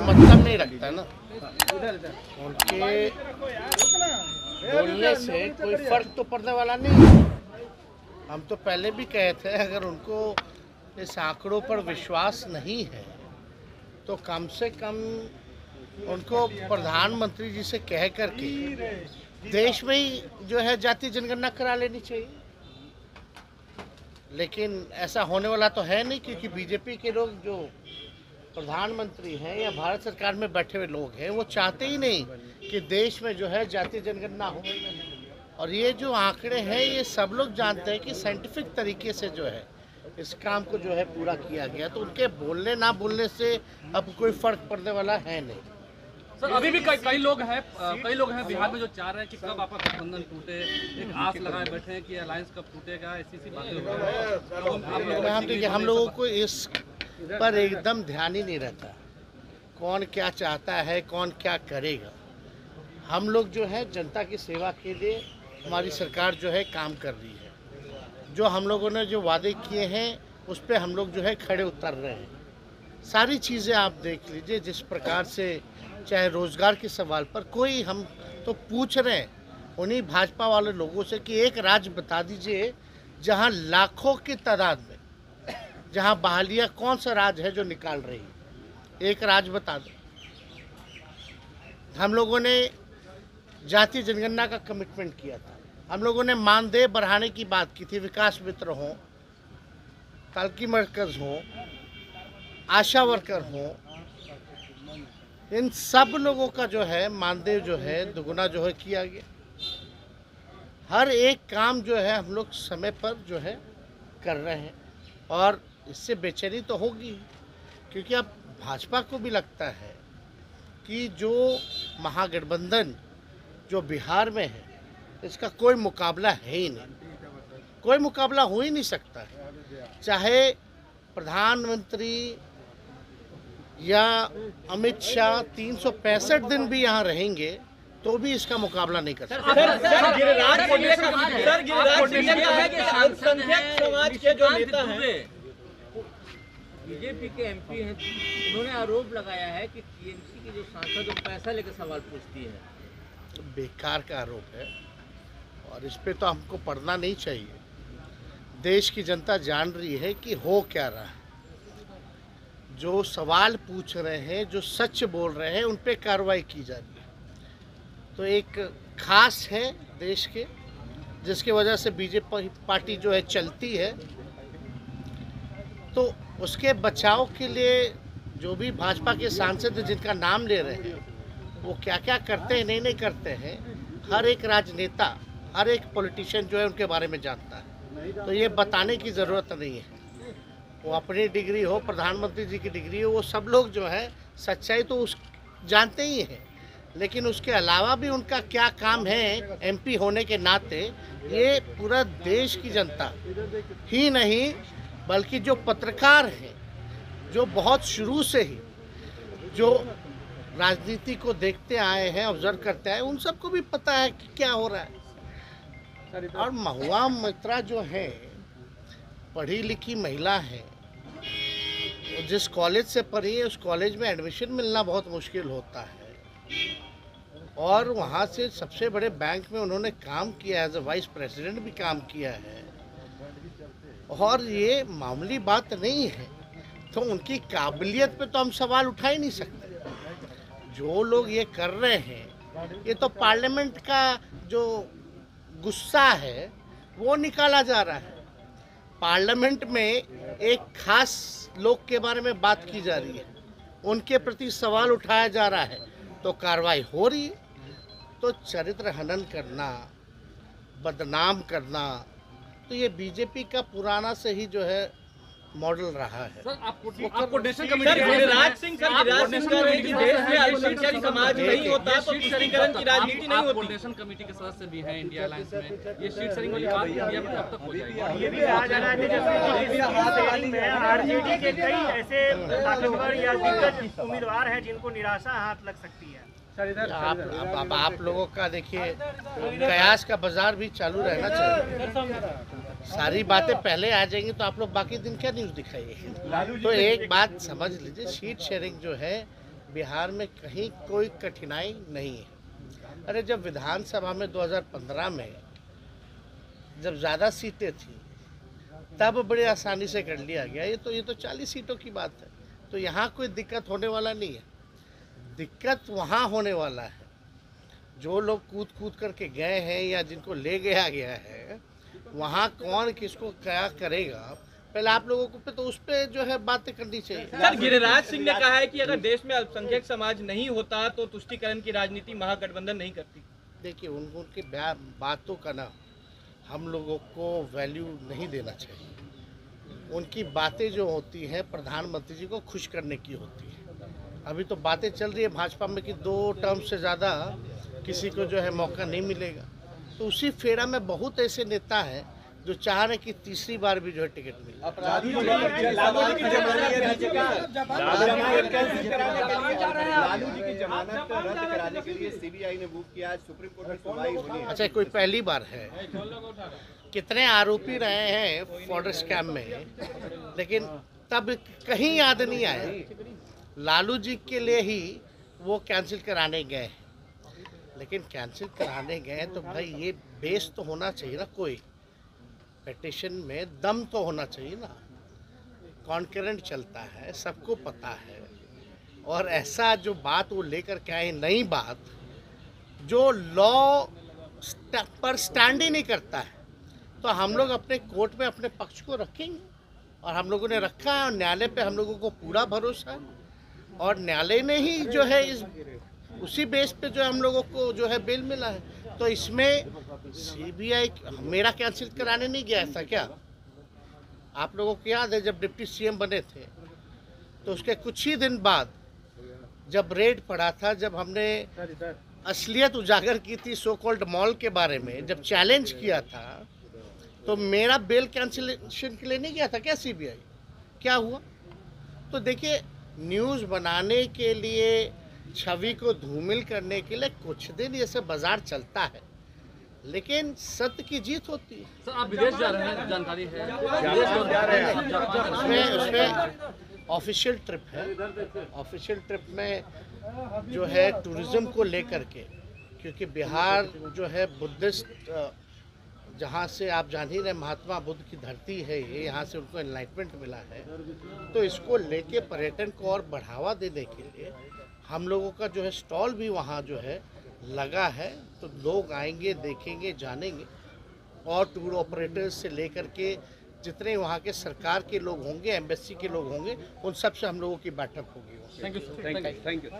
मतलब नहीं रखता ना, उनके बोलने से कोई फर्क तो पड़ने वाला नहीं है। हम तो पहले भी कहे थे, अगर उनको इस आंकड़ों पर विश्वास नहीं है तो कम से कम उनको प्रधानमंत्री जी से कह करके देश में ही जो है जाति जनगणना करा लेनी चाहिए। लेकिन ऐसा होने वाला तो है नहीं, क्योंकि बीजेपी के लोग जो प्रधानमंत्री हैं या भारत सरकार में बैठे हुए लोग हैं वो चाहते ही नहीं कि देश में जो है जाति जनगणना हो। और ये जो आंकड़े हैं ये सब लोग जानते हैं कि साइंटिफिक तरीके से जो है इस काम को जो है पूरा किया गया, तो उनके बोलने ना बोलने से अब कोई फर्क पड़ने वाला है नहीं। सर अभी भी कई लोग हैं बिहार में जो चाह रहे हैं कि कब आपका गठबंधन टूटे, एक आस लगाए बैठे हैं कि अलायंस कब टूटेगा, ऐसी बातें हो रही हैं। हम लोगों को इस पर एकदम ध्यान ही नहीं रहता, कौन क्या चाहता है, कौन क्या करेगा। हम लोग जो है जनता की सेवा के लिए हमारी सरकार जो है काम कर रही है। जो हम लोगों ने जो वादे किए हैं उस पर हम लोग जो है खड़े उतर रहे हैं। सारी चीज़ें आप देख लीजिए, जिस प्रकार से चाहे रोजगार के सवाल पर कोई हम तो पूछ रहे हैं उन्हीं भाजपा वाले लोगों से कि एक राज्य बता दीजिए जहां लाखों की तादाद में जहां बहालियां, कौन सा राज्य है जो निकाल रही है, एक राज्य बता दो। हम लोगों ने जातीय जनगणना का कमिटमेंट किया था, हम लोगों ने मानदेय बढ़ाने की बात की थी, विकास मित्र हो, तालकी मरकज हो, आशा वर्कर हो, इन सब लोगों का जो है मानदेय जो है दुगुना जो है किया गया। हर एक काम जो है हम लोग समय पर जो है कर रहे हैं और इससे बेचैनी तो होगी, क्योंकि अब भाजपा को भी लगता है कि जो महागठबंधन जो बिहार में है इसका कोई मुकाबला है ही नहीं, कोई मुकाबला हो ही नहीं सकता है। चाहे प्रधानमंत्री या अमित शाह 365 दिन भी यहाँ रहेंगे तो भी इसका मुकाबला नहीं कर सकते। समाज के जो नेता हैं, बीजेपी के एमपी हैं, उन्होंने आरोप लगाया है कि टीएमसी की जो सांसद वो पैसा लेकर सवाल पूछती है। बेकार का आरोप है और इस पे तो हमको पढ़ना नहीं चाहिए। देश की जनता जान रही है कि हो क्या रहा है। जो सवाल पूछ रहे हैं, जो सच बोल रहे हैं, उन पे कार्रवाई की जा रही है। तो एक खास है देश के, जिसकी वजह से बीजेपी पार्टी जो है चलती है, तो उसके बचाव के लिए जो भी भाजपा के सांसद जिनका नाम ले रहे हैं वो क्या क्या करते हैं, नहीं करते हैं, हर एक राजनेता, हर एक पॉलिटिशियन जो है उनके बारे में जानता है। तो ये बताने की ज़रूरत नहीं है। वो अपनी डिग्री हो, प्रधानमंत्री जी की डिग्री हो, वो सब लोग जो है सच्चाई तो उस जानते ही हैं, लेकिन उसके अलावा भी उनका क्या काम है एमपी होने के नाते, ये पूरा देश की जनता ही नहीं बल्कि जो पत्रकार हैं, जो बहुत शुरू से ही जो राजनीति को देखते आए हैं, ऑब्जर्व करते आए, उन सबको भी पता है कि क्या हो रहा है। और महुआ मित्रा जो है पढ़ी लिखी महिला है, जिस कॉलेज से पढ़ी है उस कॉलेज में एडमिशन मिलना बहुत मुश्किल होता है, और वहाँ से सबसे बड़े बैंक में उन्होंने काम किया है, एज ए वाइस प्रेसिडेंट भी काम किया है, और ये मामूली बात नहीं है। तो उनकी काबिलियत पे तो हम सवाल उठा ही नहीं सकते। जो लोग ये कर रहे हैं, ये तो पार्लियामेंट का जो गुस्सा है वो निकाला जा रहा है। पार्लियामेंट में एक खास लोग के बारे में बात की जा रही है, उनके प्रति सवाल उठाया जा रहा है, तो कार्रवाई हो रही है। तो चरित्र हनन करना, बदनाम करना, तो ये बीजेपी का पुराना से ही जो है मॉडल रहा है। सर आपको नेशनल कमेटी गिरिराज सिंह कह रहे हैं कि देश में अल्पसंख्यक समाज नहीं होता तो तुष्टीकरण की राजनीति नहीं होती। नेशनल कमेटी के सदस्य भी हैं इंडिया अलायंस में, ये सीट शेयरिंग वाली बात इंडिया में कब तक हो जाएगी? ये भी आरजेडी के कई ऐसे ताकतवर या दिग्गज उम्मीदवार हैं जिनको निराशा हाथ लग सकती है। आप लोगों का देखिए कयास का बाजार भी चालू रहना चाहिए। सारी बातें पहले आ जाएंगी तो आप लोग बाकी दिन क्या न्यूज़ दिखाइए। तो एक बात समझ लीजिए, सीट शेयरिंग जो है बिहार में कहीं कोई कठिनाई नहीं है। अरे जब विधानसभा में 2015 में जब ज़्यादा सीटें थी तब बड़े आसानी से कर लिया गया। ये तो 40 सीटों की बात है, तो यहाँ कोई दिक्कत होने वाला नहीं है। दिक्कत वहाँ होने वाला है जो लोग कूद कूद करके गए हैं या जिनको ले गया गया है, वहाँ कौन किसको क्या करेगा, पहले आप लोगों को पे तो उस पर जो है बातें करनी चाहिए। सर, गिरिराज सिंह ने कहा है कि अगर देश में अल्पसंख्यक समाज नहीं होता तो तुष्टीकरण की राजनीति महागठबंधन नहीं करती। देखिए उनकी बातों का ना हम लोगों को वैल्यू नहीं देना चाहिए। उनकी बातें जो होती हैं प्रधानमंत्री जी को खुश करने की होती है। अभी तो बातें चल रही है भाजपा में कि 2 टर्म से ज़्यादा किसी को जो है मौका नहीं मिलेगा, तो उसी फेरा में बहुत ऐसे नेता हैं जो चाह रहे कि तीसरी बार भी जो है टिकट मिले। लालू जी की जमानत रद्द कराने के लिए सीबीआई ने मूव किया। आज सुप्रीम कोर्ट में सुनवाई होनी है। अच्छा, कोई पहली बार है? कितने आरोपी रहे हैं फॉर्डर स्कैम में, लेकिन तब कहीं याद नहीं आया। लालू जी के लिए ही वो कैंसिल कराने गए, लेकिन कैंसिल कराने गए तो भाई ये बेस तो होना चाहिए ना, कोई पिटीशन में दम तो होना चाहिए ना। कॉन्करेंट चलता है, सबको पता है, और ऐसा जो बात वो लेकर के आए, नई बात जो लॉ पर स्टैंड ही नहीं करता है, तो हम लोग अपने कोर्ट में अपने पक्ष को रखेंगे, और हम लोगों ने रखा है, और न्यायालय पे हम लोगों को पूरा भरोसा है, और न्यायालय ने ही जो है उसी बेस पे जो हम लोगों को जो है बेल मिला है। तो इसमें सीबीआई मेरा कैंसिल कराने नहीं गया था क्या? आप लोगों को याद है जब डिप्टी सीएम बने थे तो उसके कुछ ही दिन बाद जब रेड पड़ा था, जब हमने असलियत उजागर की थी सो कॉल्ड मॉल के बारे में, जब चैलेंज किया था, तो मेरा बेल कैंसिलेशन के लिए नहीं गया था क्या सीबीआई? क्या हुआ? तो देखिए, न्यूज़ बनाने के लिए, छवि को धूमिल करने के लिए कुछ दिन ये सब बाजार चलता है, लेकिन सत्य की जीत होती है। सर, आप विदेश जा रहे हैं, जानकारी है? उसमें ऑफिशियल ट्रिप है। ऑफिशियल ट्रिप में जो है टूरिज्म को लेकर के, क्योंकि बिहार जो है बुद्धिस्ट, जहाँ से आप जान ही रहे महात्मा बुद्ध की धरती है ये, यहाँ से उनको एनलाइटमेंट मिला है, तो इसको लेके पर्यटन को और बढ़ावा देने के लिए हम लोगों का जो है स्टॉल भी वहाँ जो है लगा है। तो लोग आएंगे, देखेंगे, जानेंगे, और टूर ऑपरेटर्स से लेकर के जितने वहाँ के सरकार के लोग होंगे, एम्बेसी के लोग होंगे, उन सब से हम लोगों की बैठक होगी। Thank you.